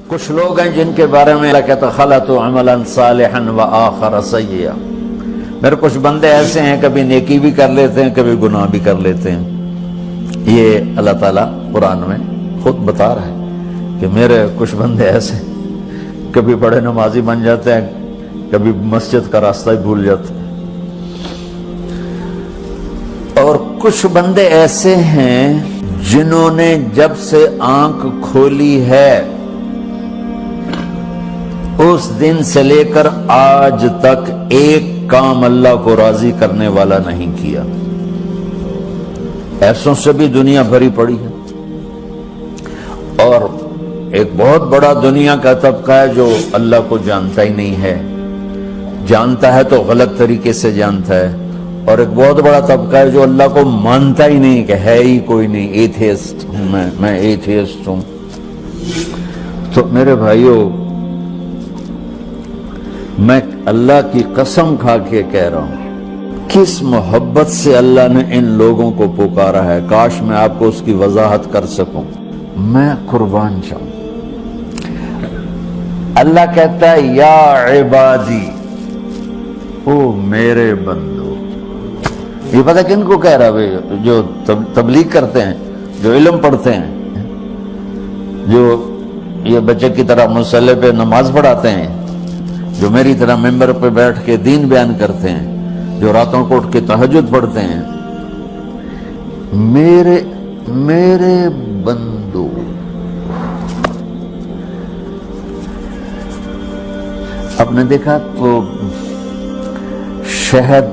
کچھ لوگ ہیں جن کے بارے میں اللہ کہتا خلط عملا صالحا وآخر سیئا، میرے کچھ بندے ایسے ہیں کبھی نیکی بھی کر لیتے ہیں کبھی گناہ بھی کر لیتے ہیں. یہ اللہ تعالیٰ قرآن میں خود بتا رہا ہے کہ میرے کچھ بندے ایسے کبھی بڑے نمازی بن جاتے ہیں کبھی مسجد کا راستہ ہی بھول جاتے ہیں، اور کچھ بندے ایسے ہیں جنہوں نے جب سے آنکھ کھولی ہے اس دن سے لے کر آج تک ایک کام اللہ کو راضی کرنے والا نہیں کیا. ایسوں سے بھی دنیا بھری پڑی ہے، اور ایک بہت بڑا دنیا کا طبقہ ہے جو اللہ کو جانتا ہی نہیں ہے، جانتا ہے تو غلط طریقے سے جانتا ہے، اور ایک بہت بڑا طبقہ ہے جو اللہ کو مانتا ہی نہیں کہ ہے ہی کوئی نہیں، ایتھیسٹ ہوں میں ایتھیسٹ ہوں. تو میرے بھائیوں، میں اللہ کی قسم کھا کے کہہ رہا ہوں، کس محبت سے اللہ نے ان لوگوں کو پکارا ہے، کاش میں آپ کو اس کی وضاحت کر سکوں. میں قربان جاؤں. اللہ کہتا ہے یا عبادی، او میرے بندو. یہ پتہ کن کو کہہ رہا ہے؟ جو تبلیغ کرتے ہیں، جو علم پڑھتے ہیں، جو یہ بچے کی طرح مصلی پہ نماز پڑھاتے ہیں، جو میری طرح ممبر پہ بیٹھ کے دین بیان کرتے ہیں، جو راتوں کو اٹھ کے تہجد پڑھتے ہیں. میرے بندو، آپ نے دیکھا وہ شہد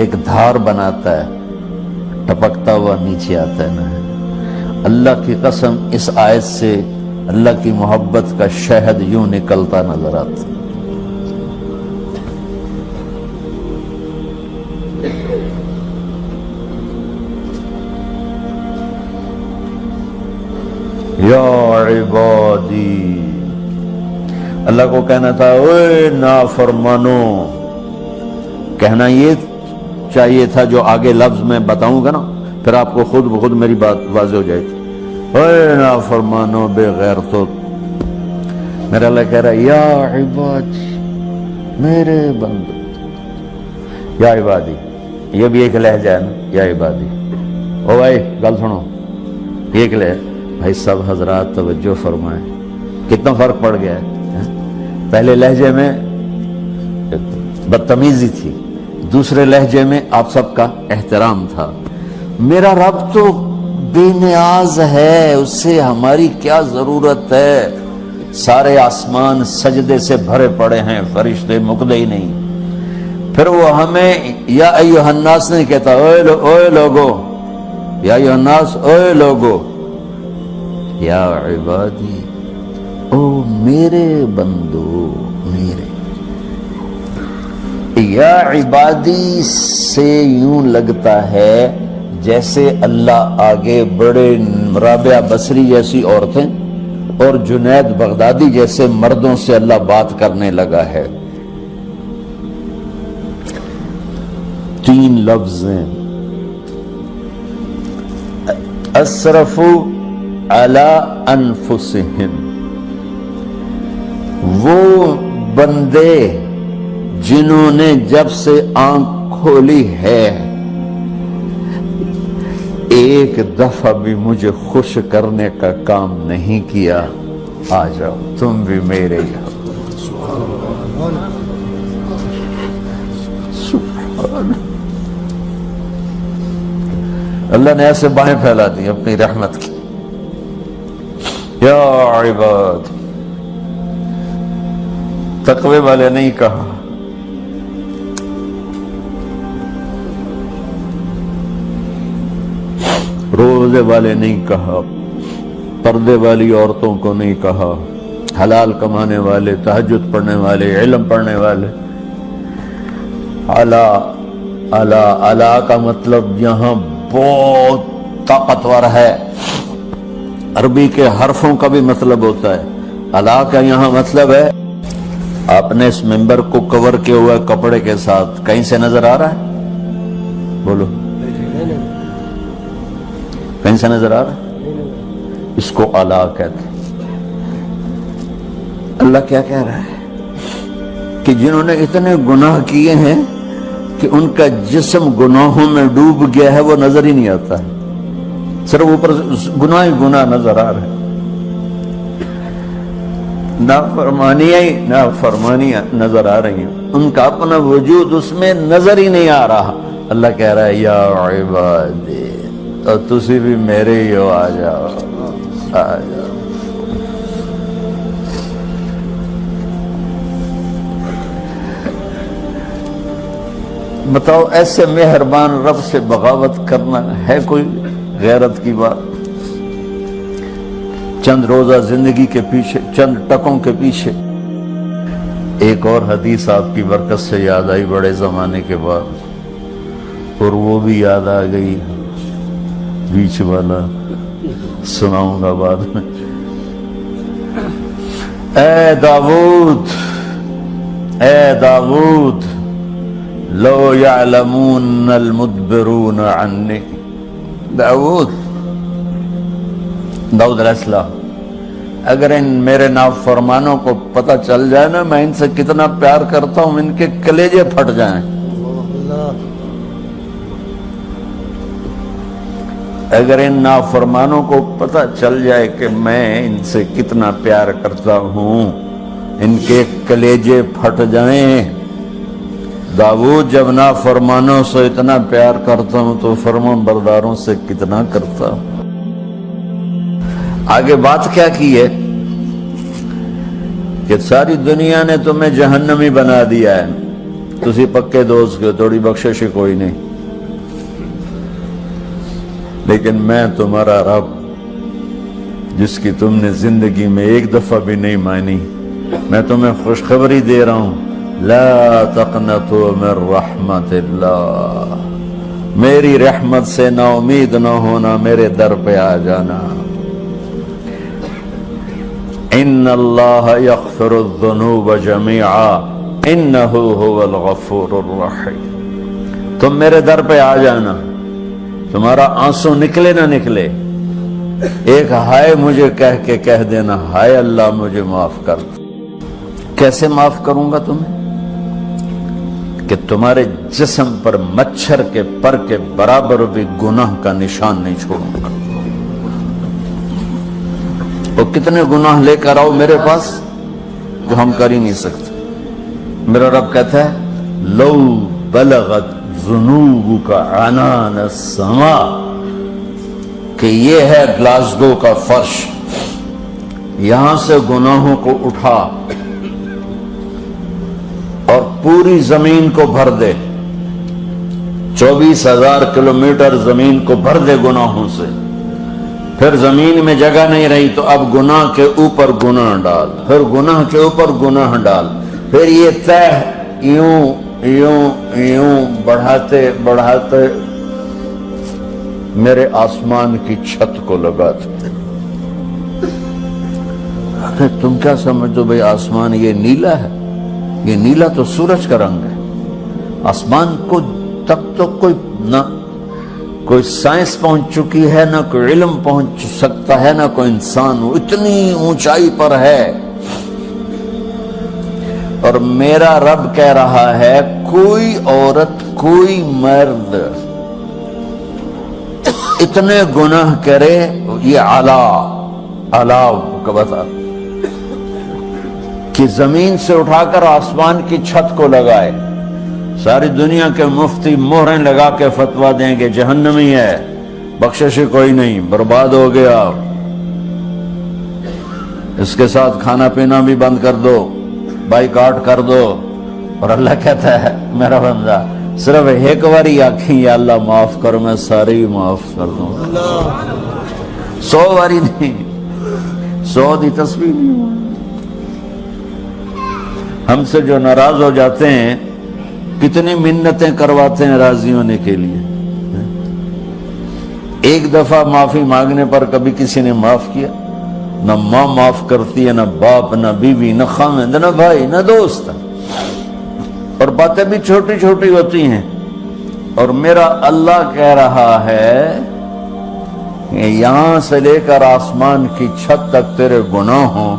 ایک دھار بناتا ہے، ٹپکتا ہوا نیچے آتا ہے نا. اللہ کی قسم اس آیت سے اللہ کی محبت کا شہد یوں نکلتا نظر آتا. یا عبادی، اللہ کو کہنا تھا اوے نافرمانو. کہنا یہ چاہیے تھا جو آگے لفظ میں بتاؤں گا نا، پھر آپ کو خود بخود میری بات واضح ہو جائے گی. اوے نافرمانو بے غیرتو. میرا اللہ کہہ رہا ہے یا عبادی، میرے بندو. یا عبادی یہ بھی ایک لہجہ ہے نا، یا عبادی. او بھائی گل سنو، یہ ایک لہجہ. بھائی سب حضرات توجہ فرمائیں، کتنا فرق پڑ گیا ہے. پہلے لہجے میں بدتمیزی تھی، دوسرے لہجے میں آپ سب کا احترام تھا. میرا رب تو بے نیاز ہے، اس سے ہماری کیا ضرورت ہے. سارے آسمان سجدے سے بھرے پڑے ہیں، فرشتے مکدے ہی نہیں. پھر وہ ہمیں یا ایھا الناس نہیں کہتا، اوے لوگو، یا ایھا الناس، اوے لوگو. یا عبادی، او میرے بندو، میرے. یا عبادی سے یوں لگتا ہے جیسے اللہ آگے بڑے رابعہ بصری جیسی عورتیں اور جنید بغدادی جیسے مردوں سے اللہ بات کرنے لگا ہے. 3 لفظ ہیں، اسرفوا علی انفسہم. وہ بندے جنہوں نے جب سے آنکھ کھولی ہے ایک دفعہ بھی مجھے خوش کرنے کا کام نہیں کیا. آ جاؤ تم بھی میرے یہاں. اللہ نے ایسے باہیں پھیلا دی اپنی رحمت کی. یا عباد، تقوی والے نہیں کہا، روزے والے نہیں کہا، پردے والی عورتوں کو نہیں کہا، حلال کمانے والے، تہجد پڑھنے والے، علم پڑھنے والے. اعلیٰ کا مطلب یہاں بہت طاقتور ہے. عربی کے حرفوں کا بھی مطلب ہوتا ہے. اعلیٰ کا یہاں مطلب ہے آپ نے اس ممبر کو کور کیا ہوا کپڑے کے ساتھ، کہیں سے نظر آ رہا ہے؟ بولو، کہیں سے نظر آ رہا ہے؟ اس کو اعلیٰ کہتے ہیں. اللہ کیا کہہ رہا ہے کہ جنہوں نے اتنے گناہ کیے ہیں کہ ان کا جسم گناہوں میں ڈوب گیا ہے، وہ نظر ہی نہیں آتا ہے، صرف اوپر گناہ ہی گناہ نظر آ رہے ہیں، نافرمانیاں نظر آ رہی ہیں، ان کا اپنا وجود اس میں نظر ہی نہیں آ رہا۔ اللہ کہہ رہا ہے یا عبادی، تو تسی بھی میرے ہی ہو، آ جاؤ آ جاؤ۔ بتاؤ ایسے مہربان رب سے بغاوت کرنا ہے کوئی غیرت کی بات؟ چند روزہ زندگی کے پیچھے، چند ٹکوں کے پیچھے۔ ایک اور حدیث آپ کی برکت سے یاد آئی بڑے زمانے کے بعد، اور وہ بھی یاد آ گئی، بیچ والا سناؤں گا بعد میں۔ اے داؤد، اے داؤد، لو یعلمون المدبرون عنی۔ داؤد علیہ السلام، اگر ان میرے نافرمانوں کو پتہ چل جائے نا میں ان سے کتنا پیار کرتا ہوں، ان کے کلیجے پھٹ جائیں۔ اگر ان نافرمانوں کو پتہ چل جائے کہ میں ان سے کتنا پیار کرتا ہوں، ان کے کلیجے پھٹ جائیں۔ داؤد جب نافرمانوں سے اتنا پیار کرتا ہوں تو فرمان برداروں سے کتنا کرتا ہوں۔ آگے بات کیا کی ہے کہ ساری دنیا نے تمہیں جہنمی بنا دیا ہے، تسی پکے دوست کے، تھوڑی بخشش کوئی نہیں، لیکن میں تمہارا رب جس کی تم نے زندگی میں ایک دفعہ بھی نہیں مانی، میں تمہیں خوشخبری دے رہا ہوں، لا تقنطوا من رحمت اللہ، میری رحمت سے نا امید نہ ہونا، میرے در پہ آ جانا۔ ان اللہ یغفر الذنوب جميعا انہ هو الغفور الرحیم۔ تم میرے در پہ آ جانا، تمہارا آنسو نکلے نہ نکلے، ایک ہائے مجھے کہہ کے کہہ دینا، ہائے اللہ مجھے معاف کر۔ کیسے معاف کروں گا تمہیں؟ کہ تمہارے جسم پر مچھر کے پر کے برابر بھی گناہ کا نشان نہیں چھوڑوں گا۔ اور کتنے گناہ لے کر آؤ میرے پاس جو ہم کر ہی نہیں سکتے۔ میرا رب کہتا ہے لو بلغت ذنوبک عنان السماء، کہ یہ ہے گلاسگو کا فرش، یہاں سے گناہوں کو اٹھا اور پوری زمین کو بھر دے، 24,000 کلومیٹر زمین کو بھر دے گناہوں سے، پھر زمین میں جگہ نہیں رہی تو اب گناہ کے اوپر گناہ ڈال، پھر گناہ کے اوپر گناہ ڈال، پھر یہ تہ یوں یوں یوں بڑھاتے بڑھاتے میرے آسمان کی چھت کو لگاتے۔ تم کیا سمجھو بھئی آسمان یہ نیلا ہے؟ یہ نیلا تو سورج کا رنگ ہے۔ آسمان کو تک تو کوئی سائنس پہنچ چکی ہے، نہ کوئی علم پہنچ سکتا ہے، نہ کوئی انسان، وہ اتنی اونچائی پر ہے۔ اور میرا رب کہہ رہا ہے کوئی عورت کوئی مرد اتنے گناہ کرے، یہ علاو کا بتا کہ زمین سے اٹھا کر آسمان کی چھت کو لگائے، ساری دنیا کے مفتی مہریں لگا کے فتویٰ دیں گے جہنمی ہے، بخشش کوئی نہیں، برباد ہو گیا، اس کے ساتھ کھانا پینا بھی بند کر دو، بائیکاٹ کر دو۔ اور اللہ کہتا ہے میرا بندہ صرف ایک باری آنکھیں یا اللہ معاف کر، میں سارے ہی معاف کر دوں، 100 باری نہیں، 100 دی تسبیح نہیں۔ ہم سے جو ناراض ہو جاتے ہیں کتنی منتیں کرواتے ہیں راضی ہونے کے لیے، ایک دفعہ معافی مانگنے پر کبھی کسی نے معاف کیا؟ نہ ماں معاف کرتی ہے، نہ باپ، نہ بیوی، نہ خاوند، نہ بھائی، نہ دوست، اور باتیں بھی چھوٹی چھوٹی ہوتی ہیں۔ اور میرا اللہ کہہ رہا ہے کہ یہاں سے لے کر آسمان کی چھت تک تیرے گناہوں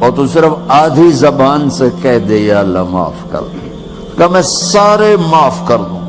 اور تو صرف آدھی زبان سے کہہ دے یا اللہ معاف کر دے، کہ میں سارے معاف کر دوں،